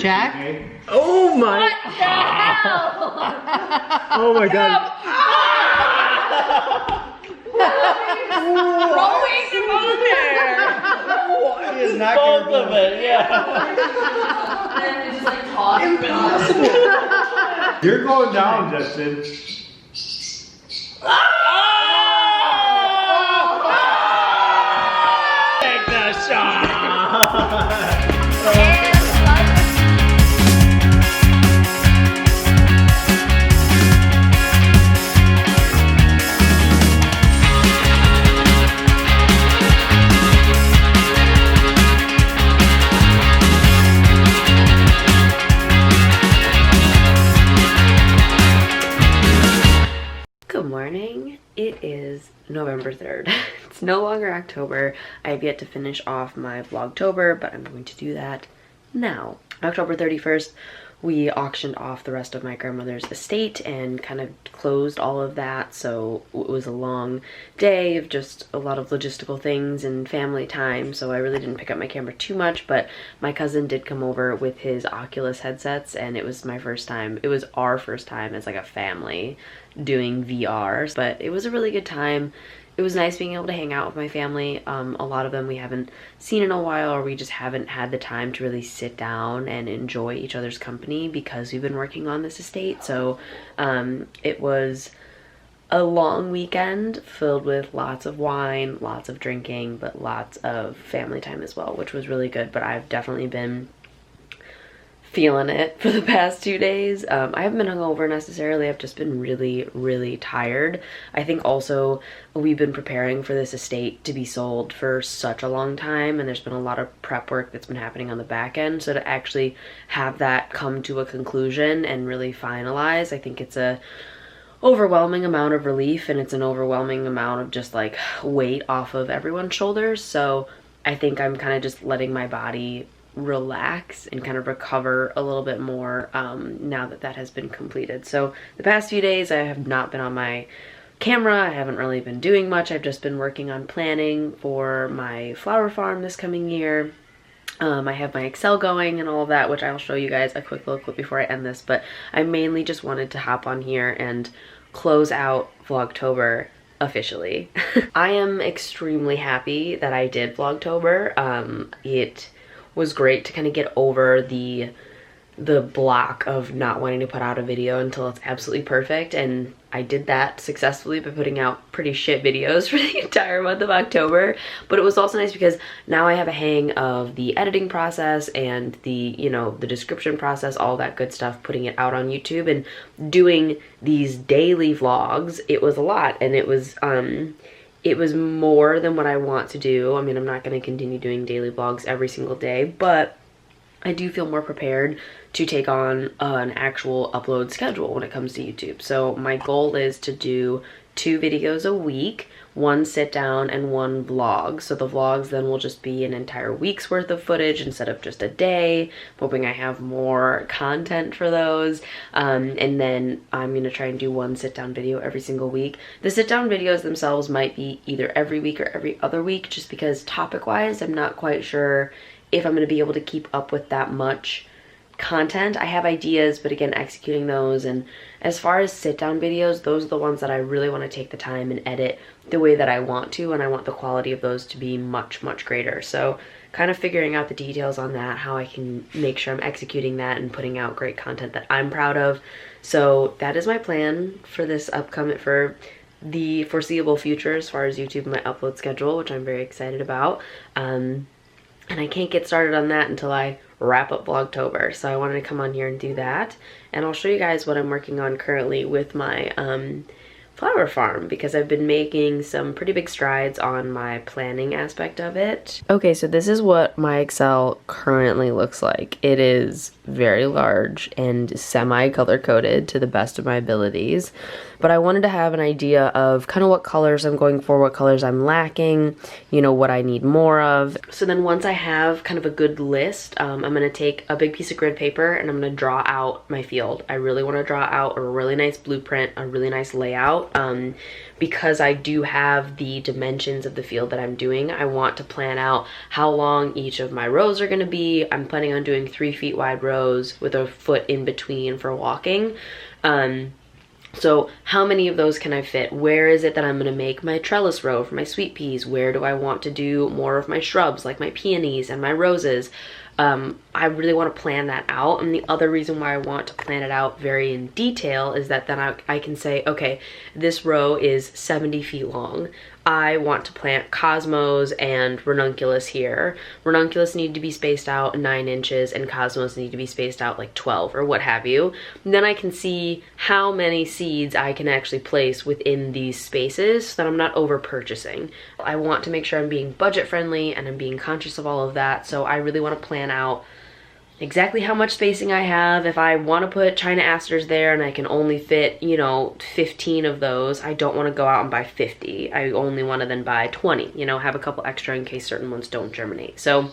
Jack? Oh my! What the hell? Oh my god! Throwing them on there. He is not Both gonna of it, yeah. And it's just like tossed. Impossible! You're going down, Justin. Take the shot! Good morning. It is November 3rd. It's no longer October. I have yet to finish off my Vlogtober, but I'm going to do that now. October 31st, we auctioned off the rest of my grandmother's estate and kind of closed all of that, so it was a long day of just a lot of logistical things and family time, so I really didn't pick up my camera too much, but my cousin did come over with his Oculus headsets, and it was my first time. It was our first time as like a family doing VR, but it was a really good time. It was nice being able to hang out with my family. A lot of them we haven't seen in a while, or we just haven't had the time to really sit down and enjoy each other's company because we've been working on this estate. So it was a long weekend filled with lots of wine, lots of drinking, but lots of family time as well, which was really good. But I've definitely been feeling it for the past 2 days. I haven't been hungover necessarily. I've just been really, really tired. I think also we've been preparing for this estate to be sold for such a long time, and there's been a lot of prep work that's been happening on the back end. So to actually have that come to a conclusion and really finalize, I think it's a overwhelming amount of relief, and it's an overwhelming amount of just like weight off of everyone's shoulders. So I think I'm kind of just letting my body relax and kind of recover a little bit more now that that has been completed. So the past few days I have not been on my camera. I haven't really been doing much. I've just been working on planning for my flower farm this coming year. I have my Excel going and all of that, which I'll show you guys a quick little clip before I end this, but I mainly just wanted to hop on here and close out Vlogtober officially. I am extremely happy that I did Vlogtober. It was great to kind of get over the block of not wanting to put out a video until it's absolutely perfect, and I did that successfully by putting out pretty shit videos for the entire month of October. But it was also nice because now I have a hang of the editing process and the, you know, the description process, all that good stuff, putting it out on YouTube and doing these daily vlogs. It was a lot, and it was more than what I want to do. I mean, I'm not going to continue doing daily vlogs every single day, but I do feel more prepared to take on an actual upload schedule when it comes to YouTube. So my goal is to do 2 videos a week, 1 sit down and 1 vlog. So the vlogs then will just be an entire week's worth of footage instead of just a day. I'm hoping I have more content for those. And then I'm gonna try and do 1 sit down video every single week. The sit down videos themselves might be either every week or every other week, just because topic wise, I'm not quite sure if I'm gonna be able to keep up with that much content. I have ideas, but again, executing those. And as far as sit down videos, those are the ones that I really want to take the time and edit the way that I want to, and I want the quality of those to be much, much greater. So kind of figuring out the details on that, how I can make sure I'm executing that and putting out great content that I'm proud of. So that is my plan for this upcoming, for the foreseeable future as far as YouTube and my upload schedule, which I'm very excited about. And I can't get started on that until I wrap up Vlogtober. So I wanted to come on here and do that. And I'll show you guys what I'm working on currently with my flower farm, because I've been making some pretty big strides on my planning aspect of it. Okay, so this is what my Excel currently looks like. It is very large and semi-color coded to the best of my abilities, but I wanted to have an idea of kind of what colors I'm going for, what colors I'm lacking, you know, what I need more of. So then once I have kind of a good list, I'm gonna take a big piece of grid paper and I'm gonna draw out my field. I really want to draw out a really nice blueprint, a really nice layout out. Because I do have the dimensions of the field that I'm doing, I want to plan out how long each of my rows are going to be. I'm planning on doing 3 feet wide rows with a foot in between for walking. So how many of those can I fit? Where is it that I'm going to make my trellis row for my sweet peas? Where do I want to do more of my shrubs like my peonies and my roses? I really want to plan that out. And the other reason why I want to plan it out very in detail is that then I can say, okay, this row is 70 feet long. I want to plant cosmos and ranunculus here. Ranunculus need to be spaced out 9 inches and cosmos need to be spaced out like 12 or what have you. And then I can see how many seeds I can actually place within these spaces so that I'm not over purchasing. I want to make sure I'm being budget friendly and I'm being conscious of all of that. So I really want to plan out exactly how much spacing I have. If I want to put China asters there and I can only fit, you know, 15 of those, I don't want to go out and buy 50. I only want to then buy 20, you know, have a couple extra in case certain ones don't germinate. So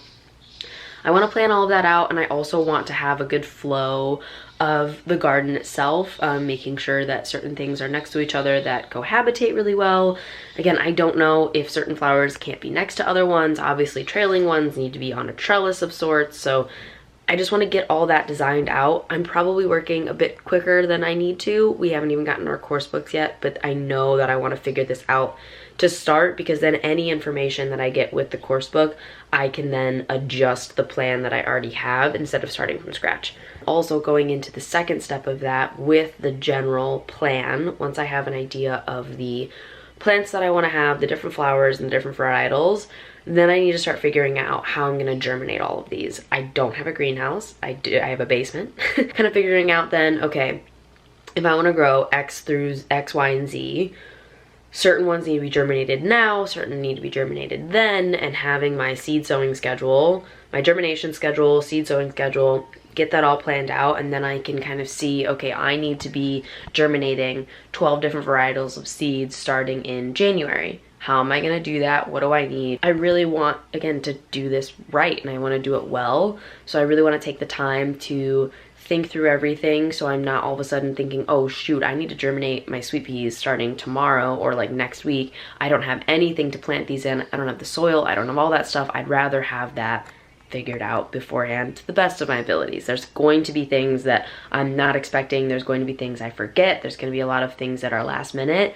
I want to plan all of that out, and I also want to have a good flow of the garden itself, making sure that certain things are next to each other that cohabitate really well. Again, I don't know if certain flowers can't be next to other ones. Obviously trailing ones need to be on a trellis of sorts, so I just want to get all that designed out. I'm probably working a bit quicker than I need to. We haven't even gotten our course books yet, but I know that I want to figure this out to start, because then any information that I get with the course book, I can then adjust the plan that I already have instead of starting from scratch. Also going into the second step of that with the general plan, once I have an idea of the plants that I want to have, the different flowers and the different varietals, then I need to start figuring out how I'm going to germinate all of these. I don't have a greenhouse. I have a basement. Kind of figuring out then, okay, if I want to grow X through X, Y, and Z, certain ones need to be germinated now, certain need to be germinated then, and having my seed sowing schedule, my germination schedule, seed sowing schedule, get that all planned out, and then I can kind of see, okay, I need to be germinating 12 different varietals of seeds starting in January. How am I going to do that? What do I need? I really want, again, to do this right, and I want to do it well. So I really want to take the time to think through everything, so I'm not all of a sudden thinking, oh shoot, I need to germinate my sweet peas starting tomorrow or like next week. I don't have anything to plant these in. I don't have the soil. I don't have all that stuff. I'd rather have that figured out beforehand to the best of my abilities. There's going to be things that I'm not expecting. There's going to be things I forget. There's going to be a lot of things that are last minute.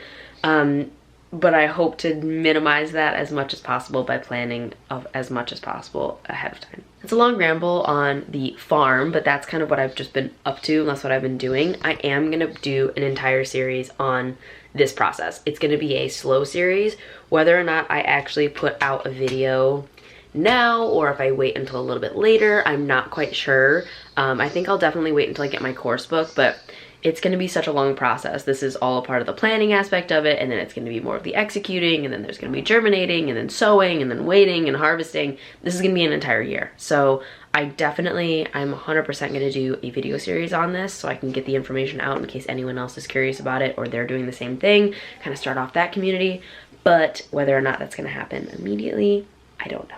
But I hope to minimize that as much as possible by planning of as much as possible ahead of time. It's a long ramble on the farm, but that's kind of what I've just been up to, and that's what I've been doing. I am gonna do an entire series on this process. It's gonna be a slow series. Whether or not I actually put out a video now or if I wait until a little bit later, I'm not quite sure. I think I'll definitely wait until I get my course book, but it's going to be such a long process. This is all a part of the planning aspect of it, and then it's going to be more of the executing, and then there's going to be germinating, and then sowing, and then waiting and harvesting. This is going to be an entire year. So I'm 100% going to do a video series on this so I can get the information out in case anyone else is curious about it or they're doing the same thing, kind of start off that community. But whether or not that's going to happen immediately, I don't know.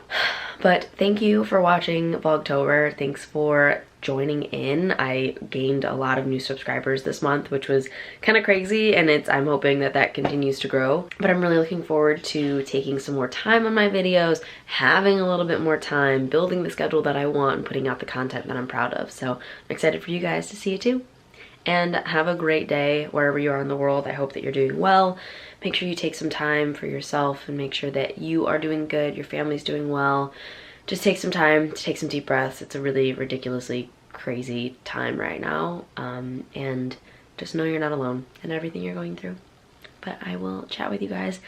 But thank you for watching Vlogtober. Thanks for joining in. I gained a lot of new subscribers this month, which was kind of crazy, and I'm hoping that that continues to grow. But I'm really looking forward to taking some more time on my videos, having a little bit more time, building the schedule that I want, and putting out the content that I'm proud of. So I'm excited for you guys to see it too. And have a great day wherever you are in the world. I hope that you're doing well. Make sure you take some time for yourself and make sure that you are doing good, your family's doing well. Just take some time to take some deep breaths. It's a really ridiculously crazy time right now. And just know you're not alone in everything you're going through. But I will chat with you guys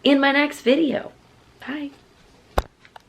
in my next video. Bye.